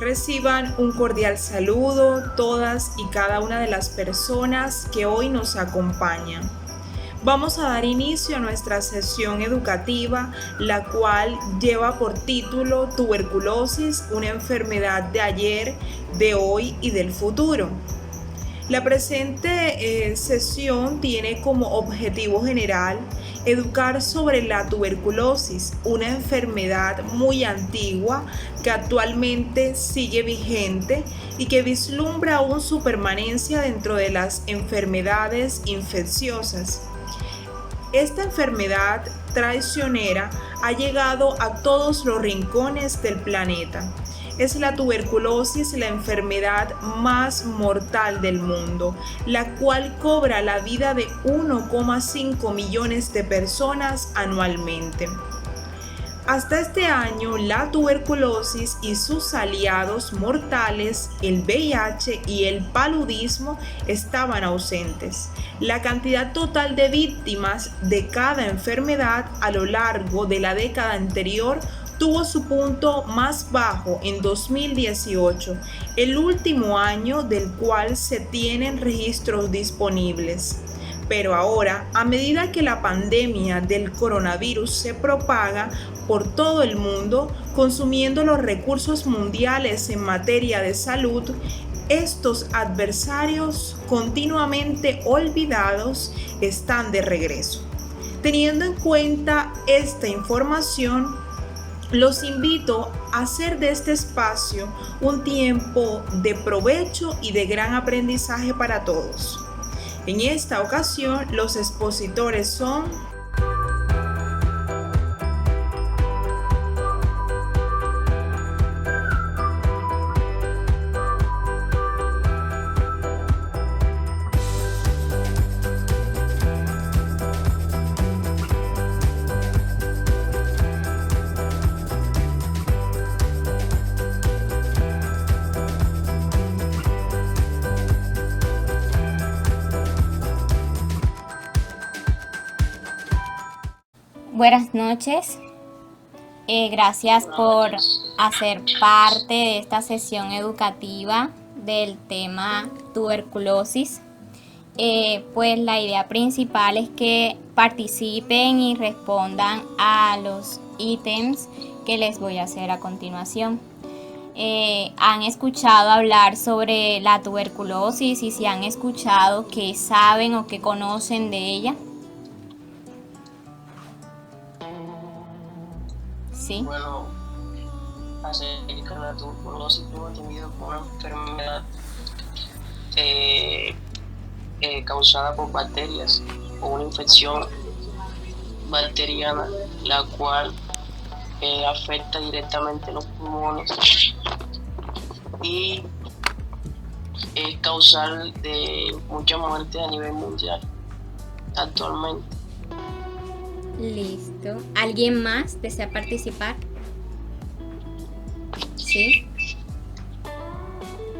Reciban un cordial saludo todas y cada una de las personas que hoy nos acompañan. Vamos a dar inicio a nuestra sesión educativa, la cual lleva por título Tuberculosis, una enfermedad de ayer, de hoy y del futuro. La presente sesión tiene como objetivo general educar sobre la tuberculosis, una enfermedad muy antigua que actualmente sigue vigente y que vislumbra aún su permanencia dentro de las enfermedades infecciosas. Esta enfermedad traicionera ha llegado a todos los rincones del planeta. Es la tuberculosis la enfermedad más mortal del mundo, la cual cobra la vida de 1,5 millones de personas anualmente. Hasta este año, la tuberculosis y sus aliados mortales, el VIH y el paludismo, estaban ausentes. La cantidad total de víctimas de cada enfermedad a lo largo de la década anterior tuvo su punto más bajo en 2018, el último año del cual se tienen registros disponibles. Pero ahora, a medida que la pandemia del coronavirus se propaga por todo el mundo, consumiendo los recursos mundiales en materia de salud, estos adversarios continuamente olvidados están de regreso. Teniendo en cuenta esta información, los invito a hacer de este espacio un tiempo de provecho y de gran aprendizaje para todos. En esta ocasión, los expositores son Buenas noches, gracias por hacer parte de esta sesión educativa del tema tuberculosis. Pues la idea principal es que participen y respondan a los ítems que les voy a hacer a continuación. ¿Han escuchado hablar sobre la tuberculosis y si han escuchado qué saben o qué conocen de ella? ¿Sí? Bueno, acerca de la tuberculosis, tengo entendido como una enfermedad causada por bacterias o una infección bacteriana, la cual afecta directamente los pulmones y es causal de mucha muerte a nivel mundial actualmente. Listo. ¿Alguien más desea participar? ¿Sí?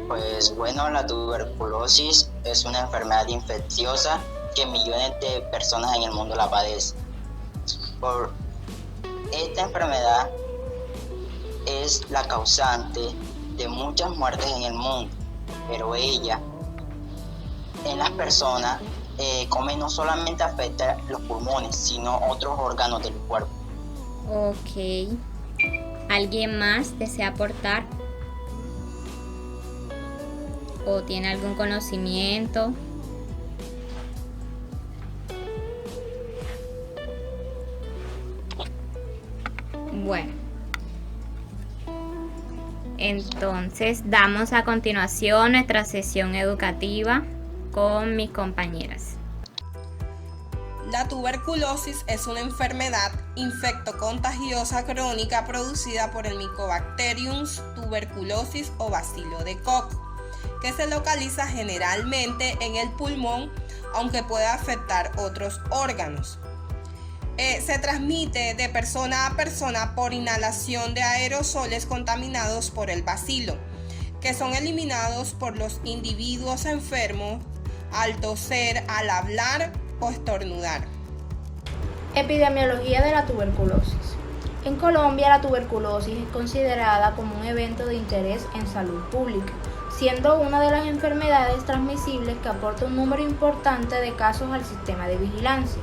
Pues bueno, la tuberculosis es una enfermedad infecciosa que millones de personas en el mundo la padecen. Por esta enfermedad es la causante de muchas muertes en el mundo, pero ella en las personas no solamente afecta los pulmones, sino otros órganos del cuerpo. Ok. ¿Alguien más desea aportar? ¿O tiene algún conocimiento? Bueno. Entonces damos a continuación nuestra sesión educativa con mis compañeras. La tuberculosis es una enfermedad infectocontagiosa crónica producida por el Mycobacterium tuberculosis o bacilo de Koch, que se localiza generalmente en el pulmón, aunque puede afectar otros órganos. Se transmite de persona a persona por inhalación de aerosoles contaminados por el bacilo, que son eliminados por los individuos enfermos al toser, al hablar o estornudar. Epidemiología de la tuberculosis. En Colombia, la tuberculosis es considerada como un evento de interés en salud pública, siendo una de las enfermedades transmisibles que aporta un número importante de casos al sistema de vigilancia.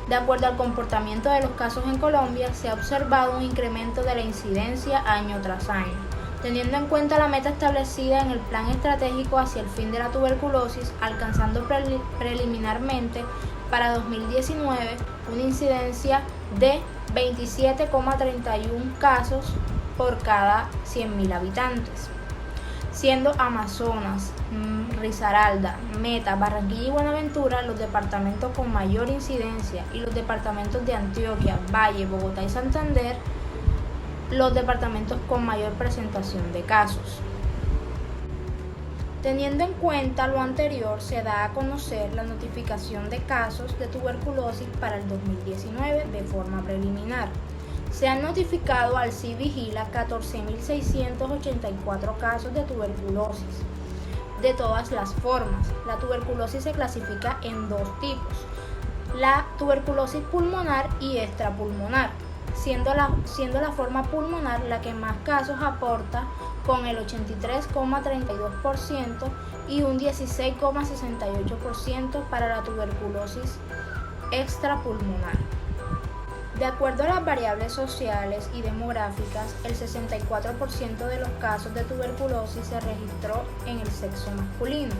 De acuerdo al comportamiento de los casos en Colombia, se ha observado un incremento de la incidencia año tras año. Teniendo en cuenta la meta establecida en el Plan Estratégico hacia el fin de la tuberculosis, alcanzando preliminarmente para 2019 una incidencia de 27,31 casos por cada 100.000 habitantes, siendo Amazonas, Risaralda, Meta, Barranquilla y Buenaventura los departamentos con mayor incidencia y los departamentos de Antioquia, Valle, Bogotá y Santander los departamentos con mayor presentación de casos. Teniendo en cuenta lo anterior, se da a conocer la notificación de casos de tuberculosis para el 2019 de forma preliminar. Se han notificado al CIVIGILA 14.684 casos de tuberculosis de todas las formas. La tuberculosis se clasifica en dos tipos: la tuberculosis pulmonar y extrapulmonar, siendo la forma pulmonar la que más casos aporta, con el 83,32% y un 16,68% para la tuberculosis extrapulmonar. De acuerdo a las variables sociales y demográficas, el 64% de los casos de tuberculosis se registró en el sexo masculino.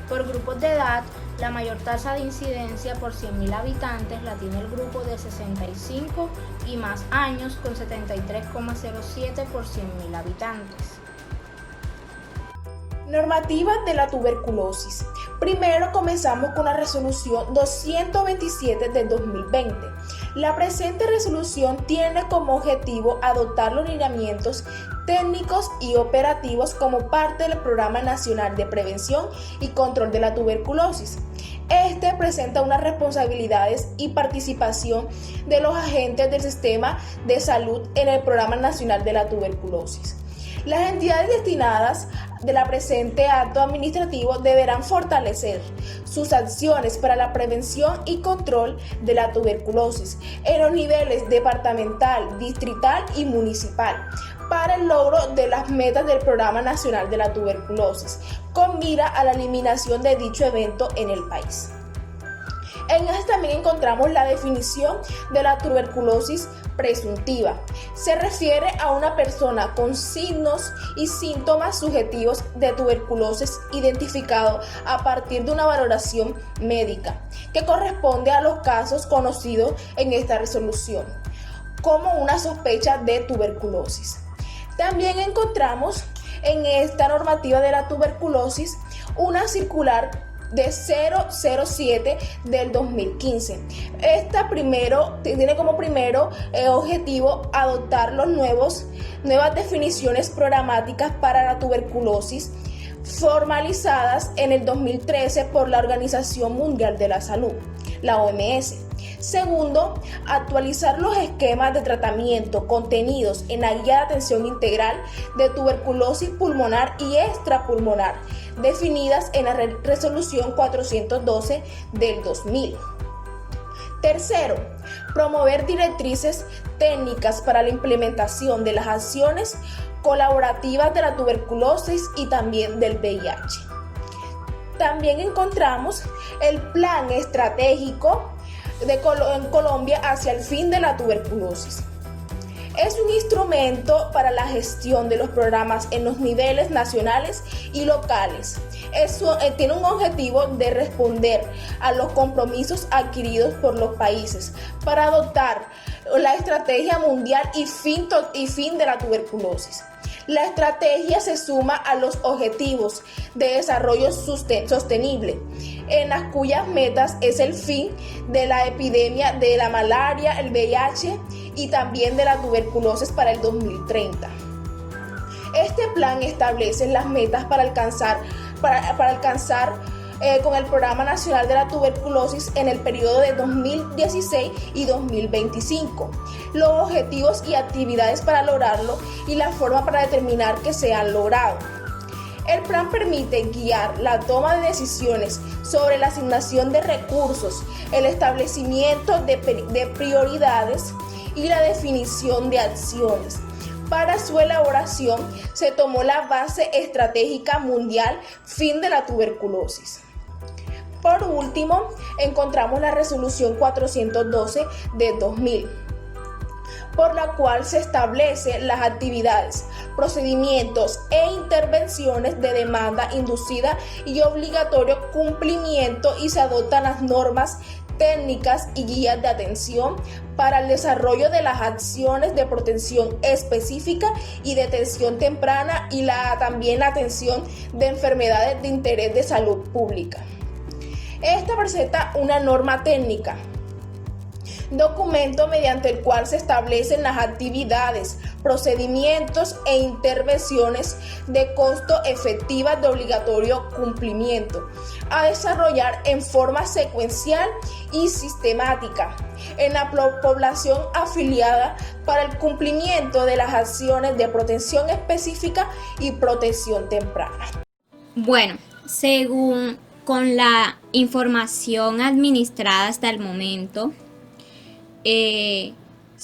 Por grupos de edad, la mayor tasa de incidencia por 100.000 habitantes la tiene el grupo de 65 y más años, con 73,07 por 100.000 habitantes. Normativa de la tuberculosis. Primero comenzamos con la resolución 227 del 2020. La presente resolución tiene como objetivo adoptar los lineamientos técnicos y operativos como parte del Programa Nacional de Prevención y Control de la Tuberculosis. Este presenta unas responsabilidades y participación de los agentes del sistema de salud en el Programa Nacional de la Tuberculosis. Las entidades destinadas de la presente acto administrativo deberán fortalecer sus acciones para la prevención y control de la tuberculosis en los niveles departamental, distrital y municipal para el logro de las metas del Programa Nacional de la Tuberculosis, con mira a la eliminación de dicho evento en el país. En este también encontramos la definición de la tuberculosis presuntiva. Se refiere a una persona con signos y síntomas subjetivos de tuberculosis identificado a partir de una valoración médica, que corresponde a los casos conocidos en esta resolución como una sospecha de tuberculosis. También encontramos en esta normativa de la tuberculosis una circular de 007 del 2015. Esta tiene como primero objetivo adoptar nuevas definiciones programáticas para la tuberculosis formalizadas en el 2013 por la Organización Mundial de la Salud, la OMS. Segundo, actualizar los esquemas de tratamiento contenidos en la Guía de Atención Integral de Tuberculosis Pulmonar y Extrapulmonar, definidas en la Resolución 412 del 2000. Tercero, promover directrices técnicas para la implementación de las acciones colaborativas de la tuberculosis y también del VIH. También encontramos el Plan Estratégico en Colombia hacia el fin de la tuberculosis. Es un instrumento para la gestión de los programas en los niveles nacionales y locales. Tiene un objetivo de responder a los compromisos adquiridos por los países para adoptar la estrategia mundial y fin de la tuberculosis. La estrategia se suma a los objetivos de desarrollo sostenible, en las cuyas metas es el fin de la epidemia de la malaria, el VIH y también de la tuberculosis para el 2030. Este plan establece las metas para alcanzar con el Programa Nacional de la Tuberculosis en el periodo de 2016 y 2025, los objetivos y actividades para lograrlo y la forma para determinar que se han logrado. El plan permite guiar la toma de decisiones sobre la asignación de recursos, el establecimiento de prioridades y la definición de acciones. Para su elaboración se tomó la base estratégica mundial Fin de la tuberculosis. Por último, encontramos la resolución 412 de 2000, por la cual se establecen las actividades, procedimientos e intervenciones de demanda inducida y obligatorio cumplimiento, y se adoptan las normas técnicas y guías de atención para el desarrollo de las acciones de protección específica y detención temprana, y también la atención de enfermedades de interés de salud pública. Esta presenta una norma técnica, documento mediante el cual se establecen las actividades, procedimientos e intervenciones de costo efectivas de obligatorio cumplimiento, a desarrollar en forma secuencial y sistemática en la población afiliada para el cumplimiento de las acciones de protección específica y protección temprana. Bueno, según con la información administrada hasta el momento, se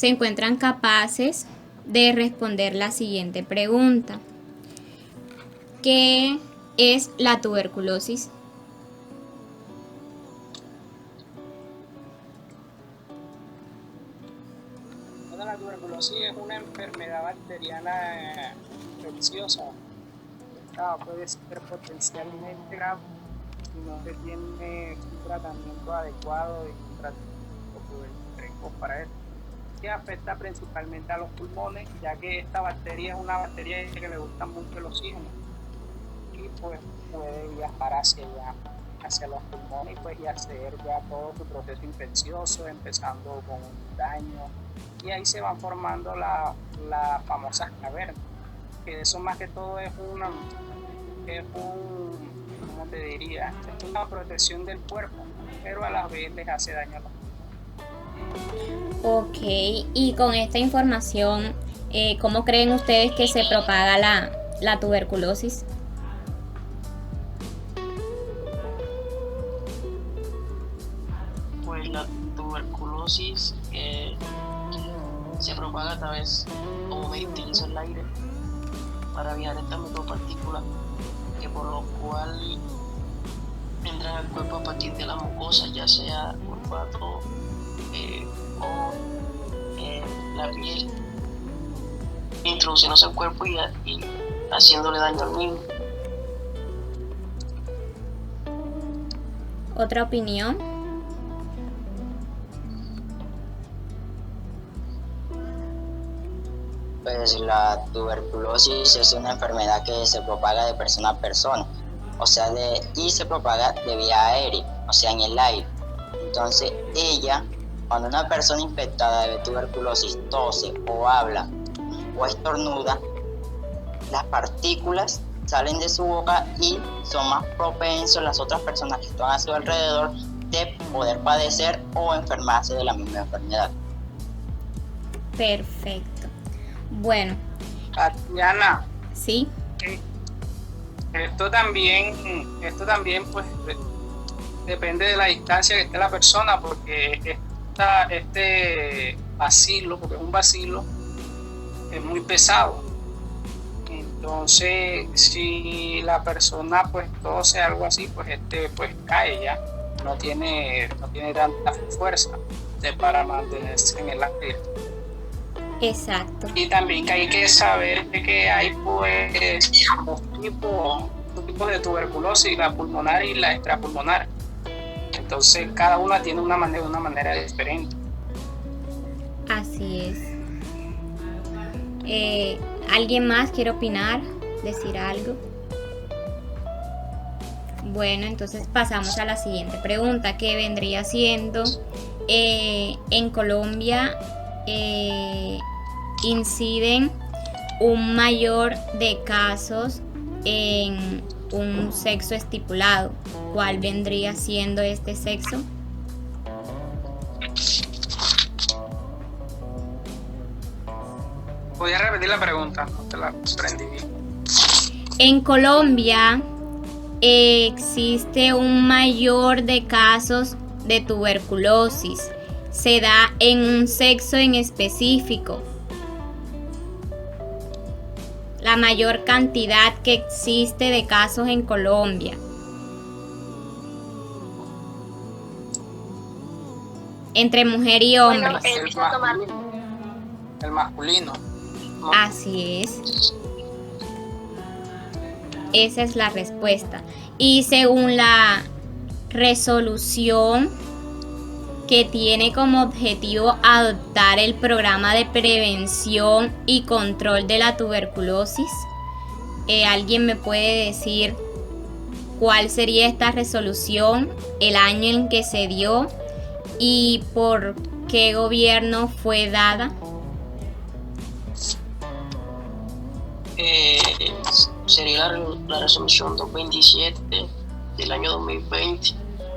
encuentran capaces de responder la siguiente pregunta: ¿qué es la tuberculosis? La tuberculosis es una enfermedad bacteriana infecciosa. Esta puede ser potencialmente grave si no se tiene un tratamiento adecuado y un tratamiento para esto, que afecta principalmente a los pulmones, ya que esta bacteria es una bacteria que le gusta mucho el oxígeno y pues puede viajar hacia los pulmones y hacer ya todo su proceso infeccioso, empezando con un daño, y ahí se van formando las famosas cavernas, que eso más que todo es una protección del cuerpo, pero a la vez les hace daño a los pulmones. Ok, y con esta información, ¿cómo creen ustedes que se propaga la tuberculosis? Pues la tuberculosis se propaga a través, como me utiliza el aire para viajar estas micropartículas, que por lo cual entran al cuerpo a partir de la mucosa, ya sea olfato o la piel, introduciéndose al cuerpo y haciéndole daño al mismo. ¿Otra opinión? Pues la tuberculosis es una enfermedad que se propaga de persona a persona, y se propaga de vía aérea, o sea, en el aire. Entonces, cuando una persona infectada de tuberculosis tose o habla o estornuda, las partículas salen de su boca y son más propensos las otras personas que están a su alrededor de poder padecer o enfermarse de la misma enfermedad. Perfecto. Bueno. Tatiana. Sí. Esto también pues depende de la distancia que esté la persona, porque este bacilo, porque es un bacilo, es muy pesado. Entonces, si la persona pues tose algo así, pues pues cae ya, no tiene tanta fuerza para mantenerse en el aire. Exacto. Y también que hay que saber que hay pues dos tipos de tuberculosis, la pulmonar y la extrapulmonar. Entonces cada una tiene una manera diferente. Así es. ¿Alguien más quiere opinar? ¿Decir algo? Bueno, entonces pasamos a la siguiente pregunta, que vendría siendo, en Colombia inciden un mayor de casos en un sexo estipulado. ¿Cuál vendría siendo este sexo? ¿Podrías repetir la pregunta? No te la comprendí bien. En Colombia existe un mayor de casos de tuberculosis. se da en un sexo en específico. La mayor cantidad que existe de casos en Colombia. Entre mujer y hombre. El masculino. Así es. Esa es la respuesta. Y según la resolución que tiene como objetivo adoptar el programa de prevención y control de la tuberculosis, ¿alguien me puede decir cuál sería esta resolución, el año en que se dio y por qué gobierno fue dada? Sería la resolución 227 del año 2020, es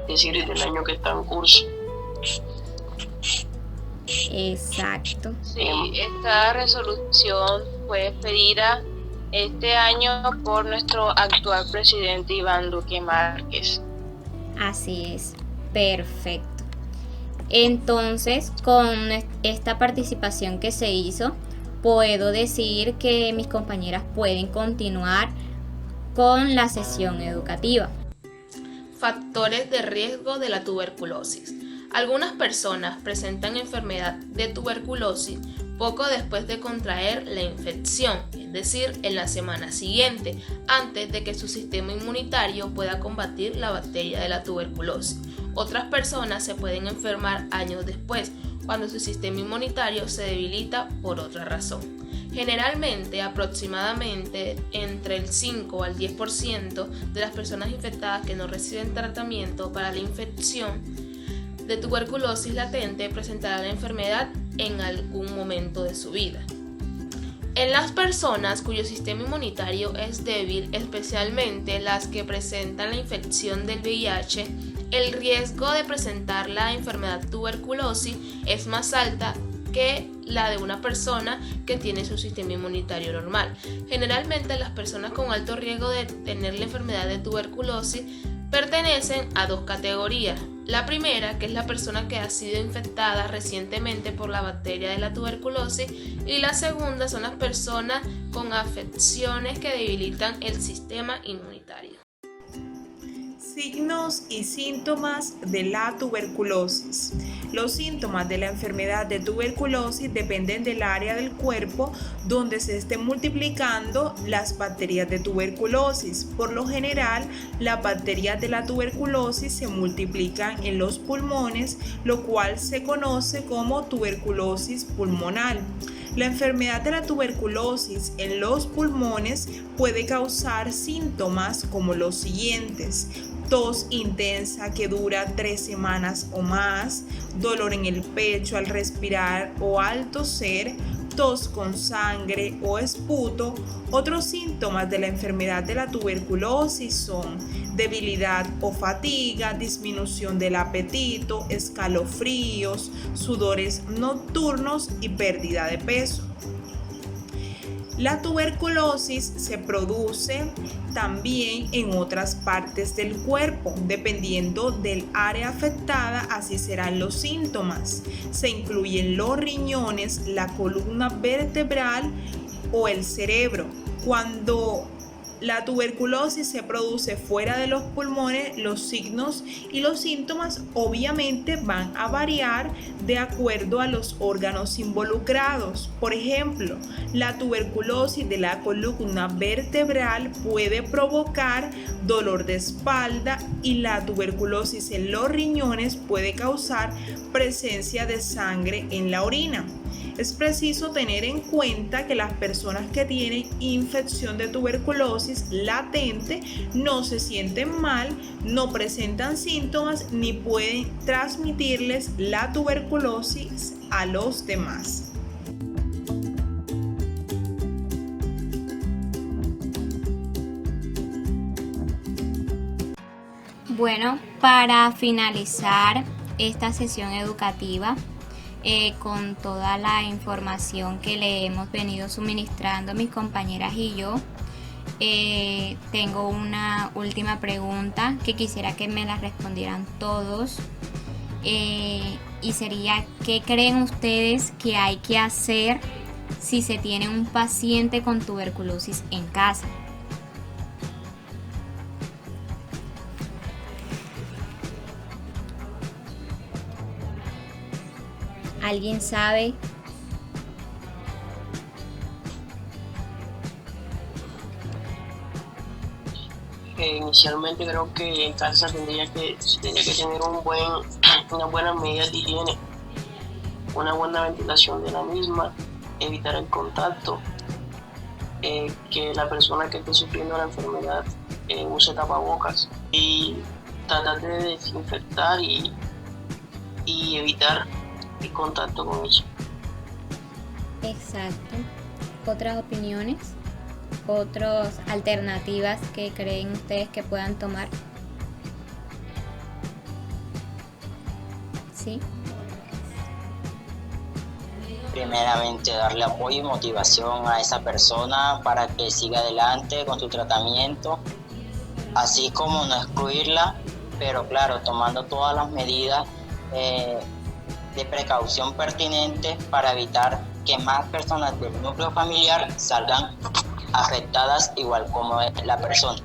decir, del año que está en curso. Exacto. Sí, esta resolución fue expedida este año por nuestro actual presidente Iván Duque Márquez. Así es, perfecto. Entonces, con esta participación que se hizo, puedo decir que mis compañeras pueden continuar con la sesión educativa. Factores de riesgo de la tuberculosis. Algunas personas presentan enfermedad de tuberculosis poco después de contraer la infección, es decir, en la semana siguiente, antes de que su sistema inmunitario pueda combatir la bacteria de la tuberculosis. Otras personas se pueden enfermar años después, cuando su sistema inmunitario se debilita por otra razón. Generalmente, aproximadamente entre el 5 al 10% de las personas infectadas que no reciben tratamiento para la infección de tuberculosis latente presentará la enfermedad en algún momento de su vida. En las personas cuyo sistema inmunitario es débil, especialmente las que presentan la infección del VIH, el riesgo de presentar la enfermedad tuberculosis es más alta que la de una persona que tiene su sistema inmunitario normal. Generalmente las personas con alto riesgo de tener la enfermedad de tuberculosis pertenecen a dos categorías. La primera, que es la persona que ha sido infectada recientemente por la bacteria de la tuberculosis, y la segunda son las personas con afecciones que debilitan el sistema inmunitario. Signos y síntomas de la tuberculosis. Los síntomas de la enfermedad de tuberculosis dependen del área del cuerpo donde se estén multiplicando las bacterias de tuberculosis. Por lo general, las bacterias de la tuberculosis se multiplican en los pulmones, lo cual se conoce como tuberculosis pulmonar. La enfermedad de la tuberculosis en los pulmones puede causar síntomas como los siguientes: tos intensa que dura 3 semanas o más, dolor en el pecho al respirar o al toser, tos con sangre o esputo. Otros síntomas de la enfermedad de la tuberculosis son debilidad o fatiga, disminución del apetito, escalofríos, sudores nocturnos y pérdida de peso. La tuberculosis se produce también en otras partes del cuerpo. Dependiendo del área afectada, así serán los síntomas. Se incluyen los riñones, la columna vertebral o el cerebro. Cuando la tuberculosis se produce fuera de los pulmones, los signos y los síntomas obviamente van a variar de acuerdo a los órganos involucrados. Por ejemplo, la tuberculosis de la columna vertebral puede provocar dolor de espalda y la tuberculosis en los riñones puede causar presencia de sangre en la orina. Es preciso tener en cuenta que las personas que tienen infección de tuberculosis latente no se sienten mal, no presentan síntomas ni pueden transmitirles la tuberculosis a los demás. Bueno, para finalizar esta sesión educativa, con toda la información que le hemos venido suministrando mis compañeras y yo, tengo una última pregunta que quisiera que me la respondieran todos. y sería: ¿qué creen ustedes que hay que hacer si se tiene un paciente con tuberculosis en casa? ¿Alguien sabe? Inicialmente creo que en casa se tendría que tener unas buenas medidas de higiene, una buena ventilación de la misma, evitar el contacto, que la persona que esté sufriendo la enfermedad use tapabocas y tratar de desinfectar y evitar el contacto con eso. Exacto. ¿Otras opiniones? ¿Otras alternativas que creen ustedes que puedan tomar? ¿Sí? Primeramente, darle apoyo y motivación a esa persona para que siga adelante con su tratamiento, así como no excluirla, pero claro, tomando todas las medidas de precaución pertinentes para evitar que más personas del núcleo familiar salgan afectadas igual como la persona.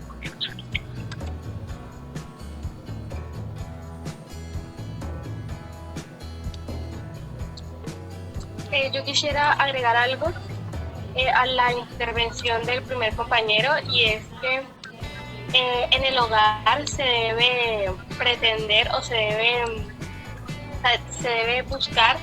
Yo quisiera agregar algo a la intervención del primer compañero, y es que en el hogar se debe pretender o se debe buscar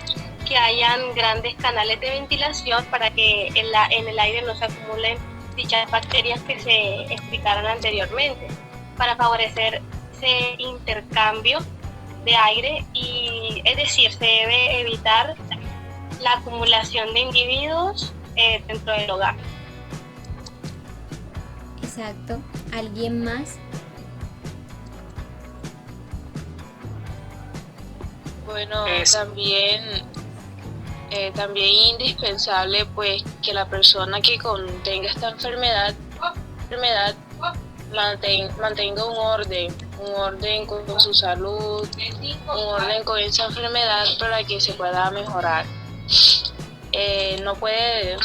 que hayan grandes canales de ventilación para que en el aire no se acumulen dichas bacterias que se explicaron anteriormente, para favorecer ese intercambio de aire, y es decir, se debe evitar la acumulación de individuos dentro del hogar. Exacto. ¿Alguien más? Bueno, también indispensable pues que la persona que tenga esta enfermedad mantenga un orden con su salud, un orden con esa enfermedad para que se pueda mejorar. No puede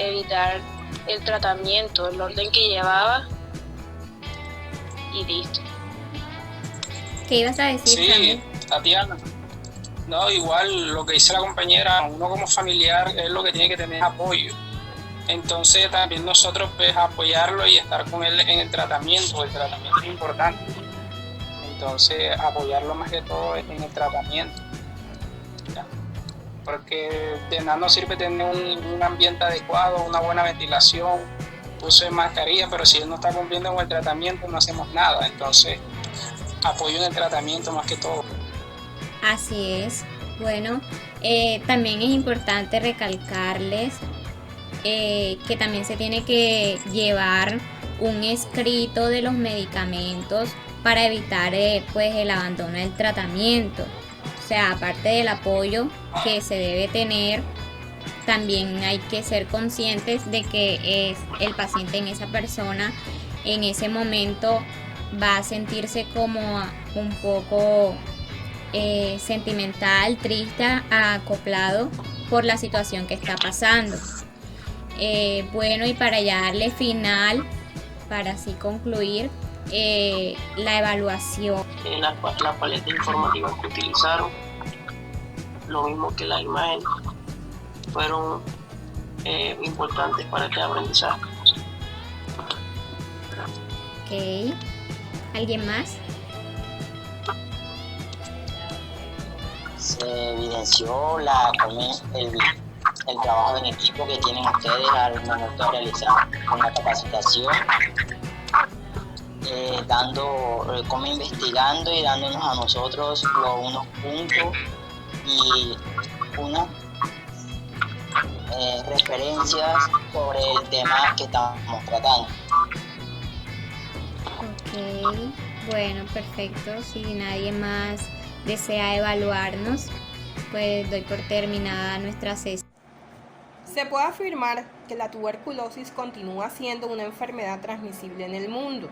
evitar el tratamiento, el orden que llevaba, y listo. ¿Qué ibas a decir, Sí, Samuel? Tatiana. No, igual lo que dice la compañera, uno como familiar es lo que tiene que tener apoyo. Entonces también nosotros pues apoyarlo y estar con él en el tratamiento es importante. Entonces apoyarlo más que todo en el tratamiento. ¿Ya? Porque de nada nos sirve tener un ambiente adecuado, una buena ventilación, uso de mascarilla, pero si él no está cumpliendo con el tratamiento no hacemos nada. Entonces apoyo en el tratamiento más que todo. Así es. Bueno, también es importante recalcarles que también se tiene que llevar un escrito de los medicamentos para evitar pues el abandono del tratamiento. O sea, aparte del apoyo que se debe tener, también hay que ser conscientes de que el paciente en esa persona en ese momento va a sentirse como un poco sentimental, triste, acoplado por la situación que está pasando. Bueno, y para ya darle final, para así concluir, la evaluación. La paleta informativa que utilizaron, lo mismo que las imágenes, fueron importantes para este aprendizaje. Ok. ¿Alguien más? Se evidenció el trabajo en equipo que tienen ustedes al momento de realizar una capacitación, como investigando y dándonos a nosotros unos puntos y unas referencias sobre el tema que estamos tratando. Ok, bueno, perfecto. Si nadie más desea evaluarnos, pues doy por terminada nuestra sesión. Se puede afirmar que la tuberculosis continúa siendo una enfermedad transmisible en el mundo.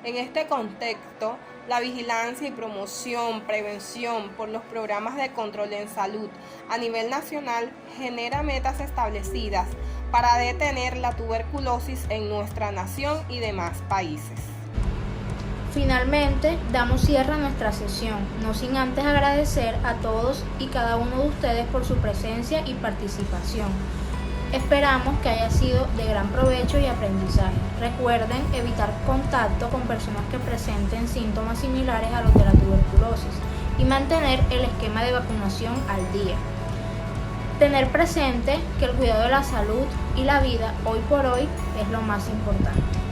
En este contexto, la vigilancia y promoción, prevención por los programas de control en salud a nivel nacional genera metas establecidas para detener la tuberculosis en nuestra nación y demás países. Finalmente, damos cierre a nuestra sesión, no sin antes agradecer a todos y cada uno de ustedes por su presencia y participación. Esperamos que haya sido de gran provecho y aprendizaje. Recuerden evitar contacto con personas que presenten síntomas similares a los de la tuberculosis y mantener el esquema de vacunación al día. Tener presente que el cuidado de la salud y la vida hoy por hoy es lo más importante.